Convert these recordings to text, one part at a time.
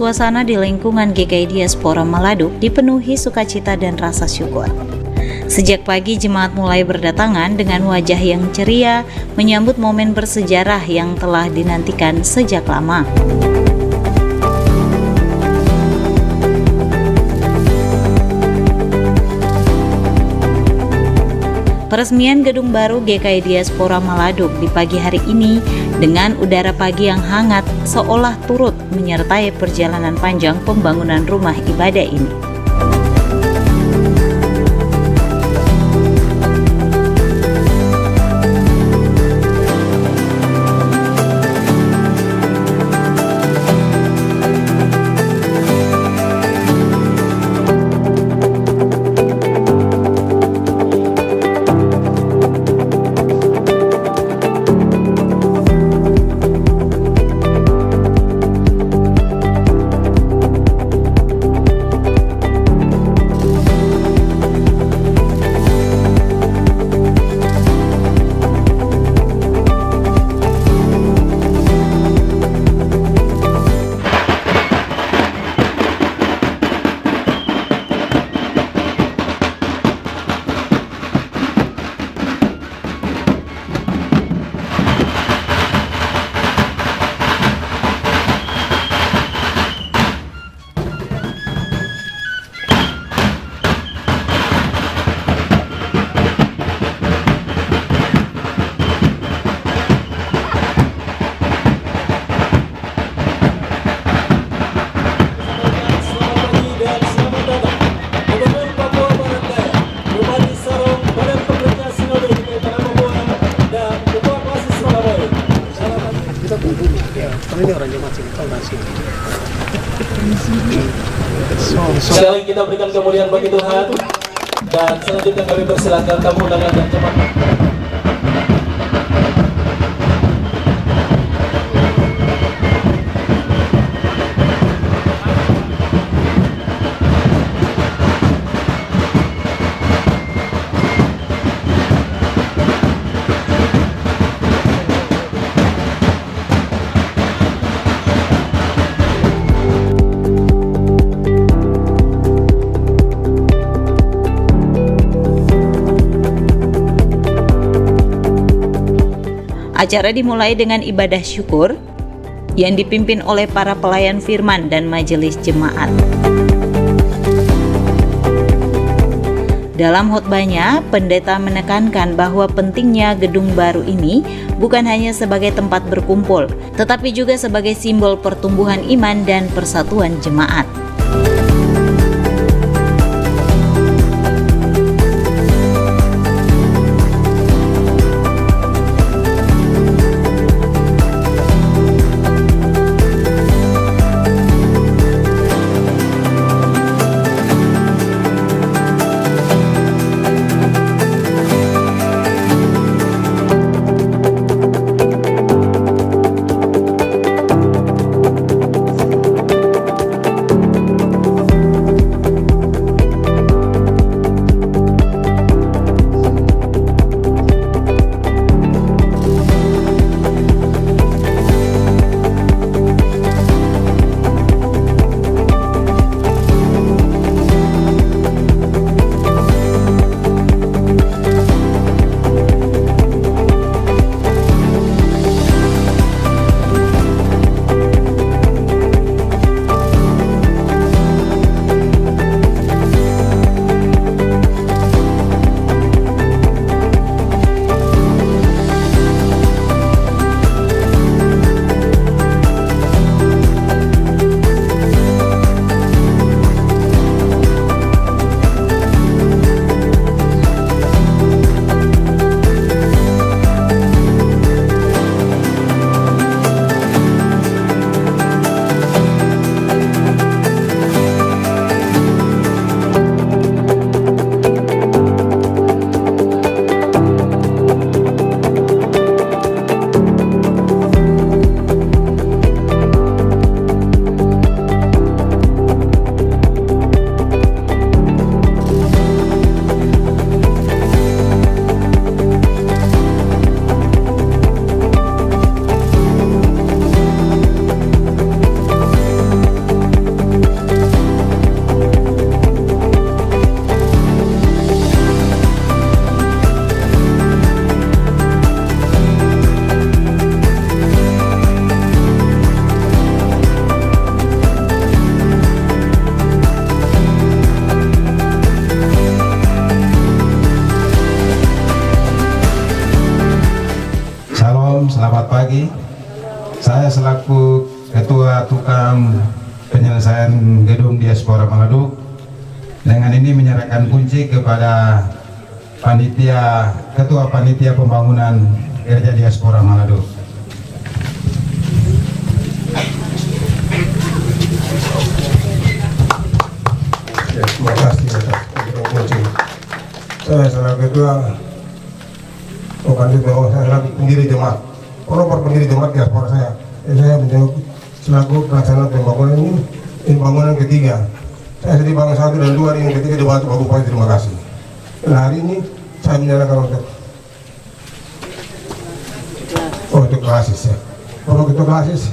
suasana di lingkungan GKI Diaspora Maladuk dipenuhi sukacita dan rasa syukur. Sejak pagi jemaat mulai berdatangan dengan wajah yang ceria menyambut momen bersejarah yang telah dinantikan sejak lama. Peresmian gedung baru GKI Diaspora Maladuk di pagi hari ini dengan udara pagi yang hangat seolah turut menyertai perjalanan panjang pembangunan rumah ibadah ini. Ini orang jemaat sini, tahu nggak sih? Sekali lagi kita berikan kemuliaan bagi Tuhan. Dan selanjutnya kami persilakan tamu undangan dan jemaat. Acara dimulai dengan ibadah syukur yang dipimpin oleh para pelayan firman dan majelis jemaat. Dalam khotbahnya, pendeta menekankan bahwa pentingnya gedung baru ini bukan hanya sebagai tempat berkumpul, tetapi juga sebagai simbol pertumbuhan iman dan persatuan jemaat. mendirikan gedung Diaspora Manado. Dengan ini menyerahkan kunci kepada Ketua Panitia Pembangunan Gereja Diaspora Manado. Ya, terima kasih atas kunci. Saya selaku Ketua saya pendiri jemaat. Pelopor pendiri jemaat Diaspora saya menjadi selaku pelaksana pembangunan ini bangunan ketiga. Saya sedih bangun 1 dan 2 yang ketiga di Batu Pak Bupati, terima kasih. Dan hari ini saya menyerahkan untuk klasis ya. Kalau kita klasis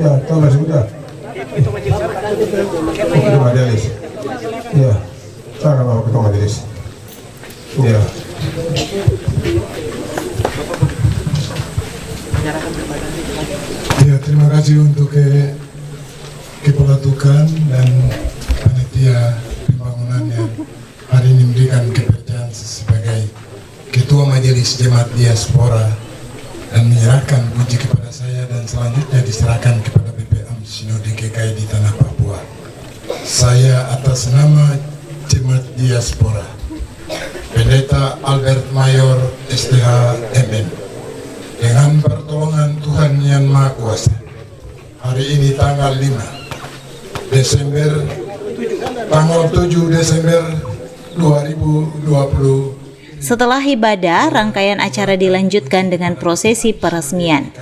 ya kita masih sudah. Itu majelis. Ya, saya akan bawa ke majelis. Ya. Ya, terima kasih untuk Kepala Tukan dan panitia pembangunan yang hari ini memberikan kepercayaan sebagai Ketua Majelis Jemaat Diaspora dan menyerahkan kunci kepada saya dan selanjutnya diserahkan kepada BPM Sinode GKI di Tanah Papua. Saya atas nama Jemaat Diaspora, Pendeta Albert Mayor STH MM, dengan pertolongan Tuhan Yang Maha Kuasa, hari ini tanggal 7 Desember 2020. Setelah ibadah, rangkaian acara dilanjutkan dengan prosesi peresmian.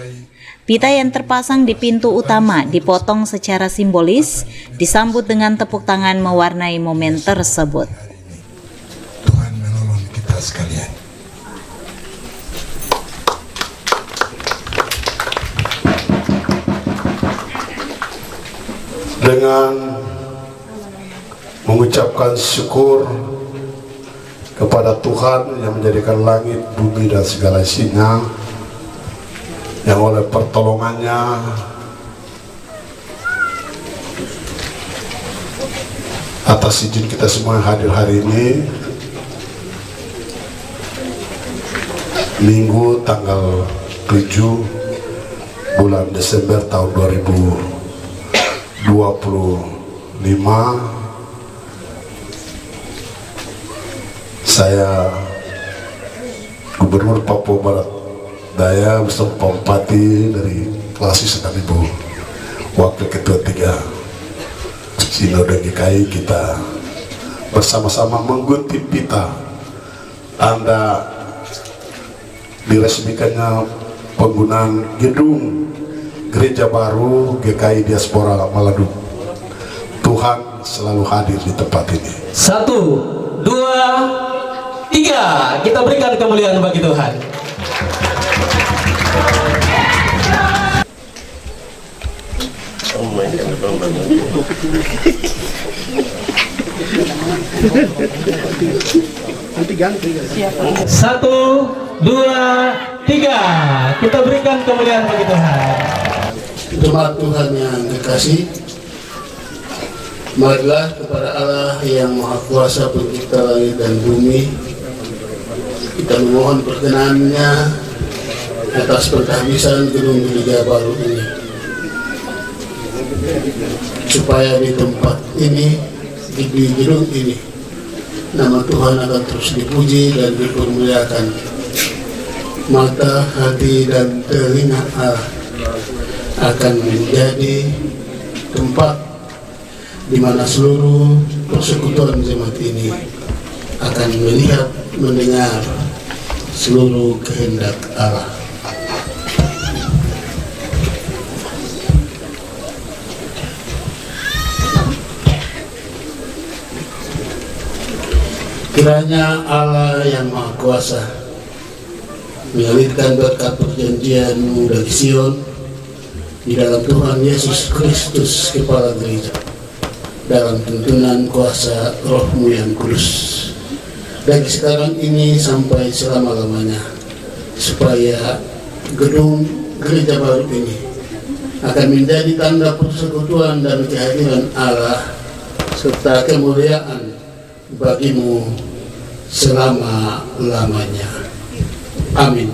Pita yang terpasang di pintu utama dipotong secara simbolis, disambut dengan tepuk tangan mewarnai momen tersebut. Tuhan menolong kita sekalian. Dengan mengucapkan syukur kepada Tuhan yang menjadikan langit, bumi dan segala isinya, yang oleh pertolongannya atas izin kita semua yang hadir hari ini, Minggu tanggal 7 bulan Desember tahun 2025, saya Gubernur Papua Barat Daya bersama Pak Bupati dari Klasis dan Ibu Wakil Ketua 3 Sinode GKI, kita bersama-sama menggunting pita tanda diresmikannya penggunaan gedung Gereja Baru GKI Diaspora Manado. Tuhan selalu hadir di tempat ini. 1, 2, 3, kita berikan kemuliaan bagi Tuhan. Satu, dua, tiga, kita berikan kemuliaan bagi Tuhan. Jemaat Tuhan yang kekasih, marilah kepada Allah yang Maha Kuasa Pencipta langit dan bumi, kita memohon perkenannya atas pentahbisan gedung gereja baru ini, supaya di tempat ini, di gedung ini, nama Tuhan akan terus dipuji dan dipermuliakan. Mata, hati, dan telinga Allah akan menjadi tempat di mana seluruh persekutuan jemaat ini akan melihat, mendengar seluruh kehendak Allah. Kiranya Allah yang Maha Kuasa mengalirkan berkat perjanjian-Mu dari Sion di dalam Tuhan Yesus Kristus Kepala Gereja, dalam tuntunan kuasa Roh-Mu yang kudus, dari sekarang ini sampai selama-lamanya, supaya gedung gereja baru ini akan menjadi tanda persekutuan dan kehadiran Allah serta kemuliaan bagi-Mu selama-lamanya. Amin.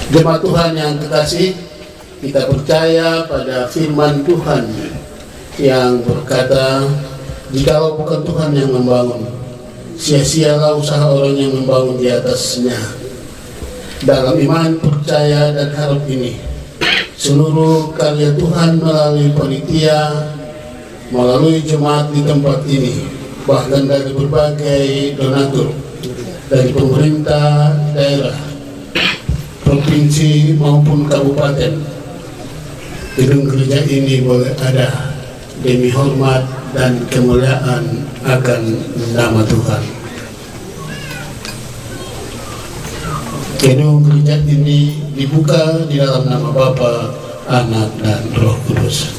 Jemaat Tuhan yang kekasih, kita percaya pada firman Tuhan yang berkata, jikalau bukan Tuhan yang membangun, sia-sialah usaha orang yang membangun di atasnya. Dalam iman, percaya, dan harap ini, seluruh karya Tuhan melalui panitia, melalui jemaat di tempat ini, bahkan dari berbagai donatur, dari pemerintah daerah, provinsi maupun kabupaten, gedung gereja ini boleh ada demi hormat dan kemuliaan akan nama Tuhan. Gedung gereja ini dibuka di dalam nama Bapa, Anak, dan Roh Kudus.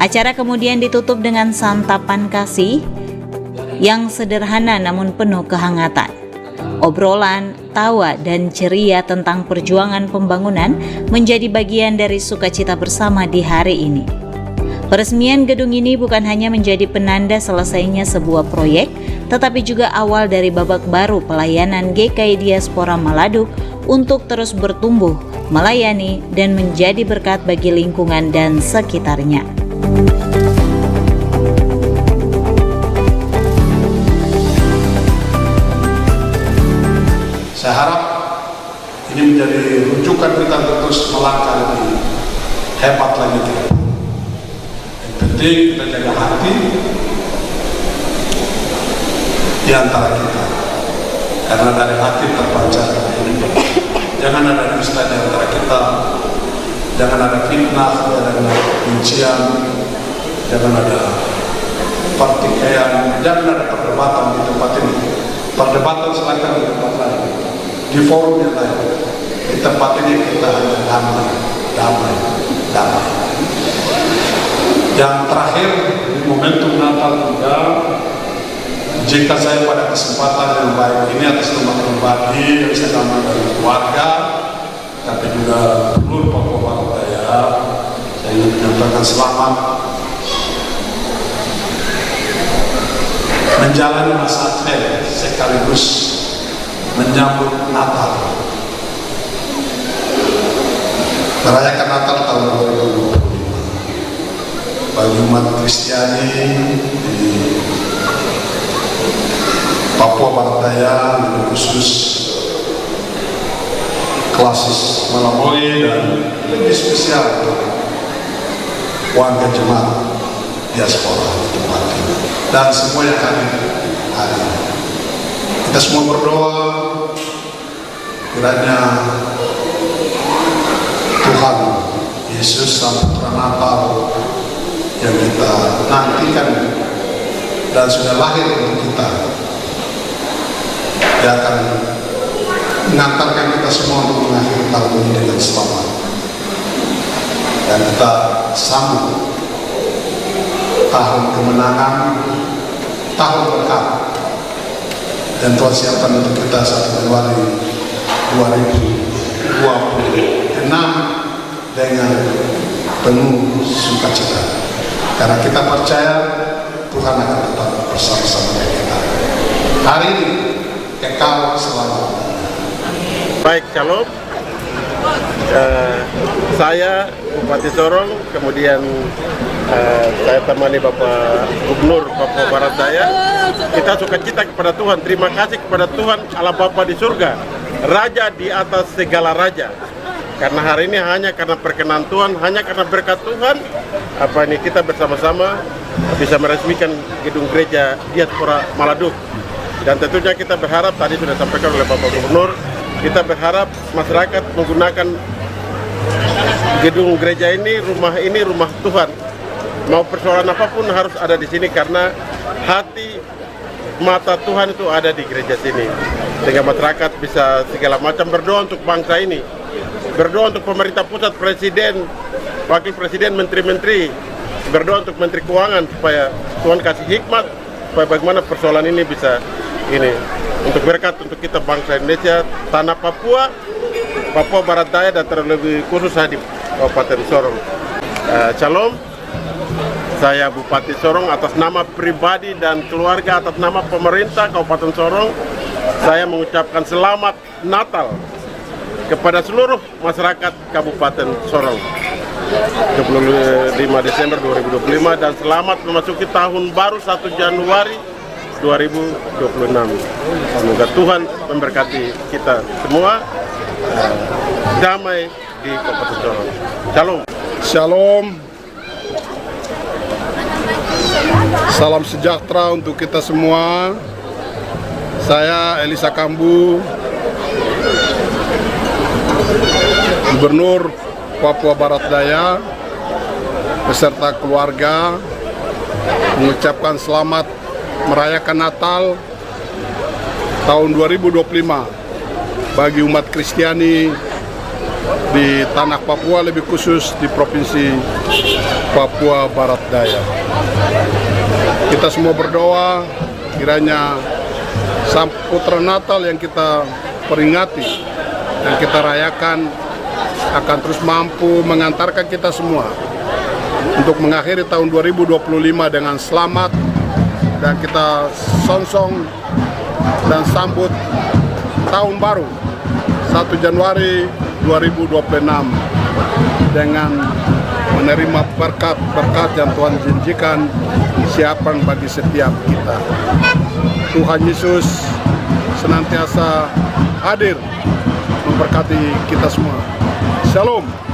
Acara kemudian ditutup dengan santapan kasih yang sederhana namun penuh kehangatan. Obrolan, tawa dan ceria tentang perjuangan pembangunan menjadi bagian dari sukacita bersama di hari ini. Peresmian gedung ini bukan hanya menjadi penanda selesainya sebuah proyek, tetapi juga awal dari babak baru pelayanan GKI Diaspora Maladuk untuk terus bertumbuh, melayani, dan menjadi berkat bagi lingkungan dan sekitarnya. Saya harap ini menjadi rujukan kita untuk terus melangkah lebih hebat lagi. Yang penting kita jaga hati di antara kita, karena dari hati terpancar. Jangan ada dusta di antara kita, jangan ada fitnah, jangan ada kebencian, jangan ada pertikaian, jangan ada perdebatan di tempat ini. Perdebatan silakan di tempat lain, di forum yang lain. Di tempat ini kita hanya damai, damai, damai. Yang terakhir, di momentum Natal juga, jika saya pada kesempatan yang baik ini atas nama pribadi yang saya damai dari keluarga, tapi juga seluruh Papua Barat Daya, saya ingin menyampaikan selamat menjalani masa Advent sekaligus menyambut Natal, merayakan Natal tahun 2025 bagi umat Kristiani di Papua Barat Daya, khusus klasis Malaboi, dan lebih spesial untuk warga jemaat diaspora tempat ini dan semua yang hadir hari ini. Kita semua berdoa kiranya Tuhan Yesus Sang Putra Natal yang kita nantikan dan sudah lahir untuk kita, dia akan mengantarkan kita semua untuk mengakhiri tahun ini dengan selamat, dan kita sambut tahun kemenangan, tahun berkah, dan Tuhan siapkan untuk kita 1 Januari 2026 dengan penuh sukacita, karena kita percaya Tuhan akan tetap bersama-sama dengan kita hari ini kekal selama. Baik, shalom. Saya Bupati Sorong, kemudian saya temani Bapak Gubernur Papua Barat Daya. Kita sukacita kepada Tuhan, terima kasih kepada Tuhan Allah Bapa di surga, Raja di atas segala raja. Karena hari ini hanya karena perkenan Tuhan, hanya karena berkat Tuhan, kita bersama-sama bisa meresmikan gedung gereja Diaspora Maladuk. Dan tentunya kita berharap, tadi sudah disampaikan oleh Bapak Gubernur, kita berharap masyarakat menggunakan gedung gereja ini rumah Tuhan. Mau persoalan apapun harus ada di sini, karena hati mata Tuhan itu ada di gereja sini. Sehingga masyarakat bisa segala macam berdoa untuk bangsa ini, berdoa untuk pemerintah pusat, presiden, wakil presiden, menteri-menteri, berdoa untuk menteri keuangan supaya Tuhan kasih hikmat, supaya bagaimana persoalan ini bisa untuk berkat untuk kita bangsa Indonesia, tanah Papua, Papua Barat Daya, dan terlebih khusus di Kabupaten Sorong. Shalom, saya Bupati Sorong atas nama pribadi dan keluarga, atas nama pemerintah Kabupaten Sorong, saya mengucapkan selamat Natal kepada seluruh masyarakat Kabupaten Sorong 25 Desember 2025, dan selamat memasuki tahun baru 1 Januari 2026. Semoga Tuhan memberkati kita semua, damai di Kabupaten Sorong. Shalom. Shalom. Salam sejahtera untuk kita semua. Saya Elisa Kambu, Gubernur Papua Barat Daya beserta keluarga, mengucapkan selamat merayakan Natal tahun 2025 bagi umat Kristiani di tanah Papua, lebih khusus di Provinsi Papua Barat Daya. Kita semua berdoa kiranya Sang Putra Natal yang kita peringati dan kita rayakan akan terus mampu mengantarkan kita semua untuk mengakhiri tahun 2025 dengan selamat, dan kita songsong dan sambut tahun baru 1 Januari 2026 dengan menerima berkat-berkat yang Tuhan janjikan siapkan bagi setiap kita. Tuhan Yesus senantiasa hadir memberkati kita semua. Shalom.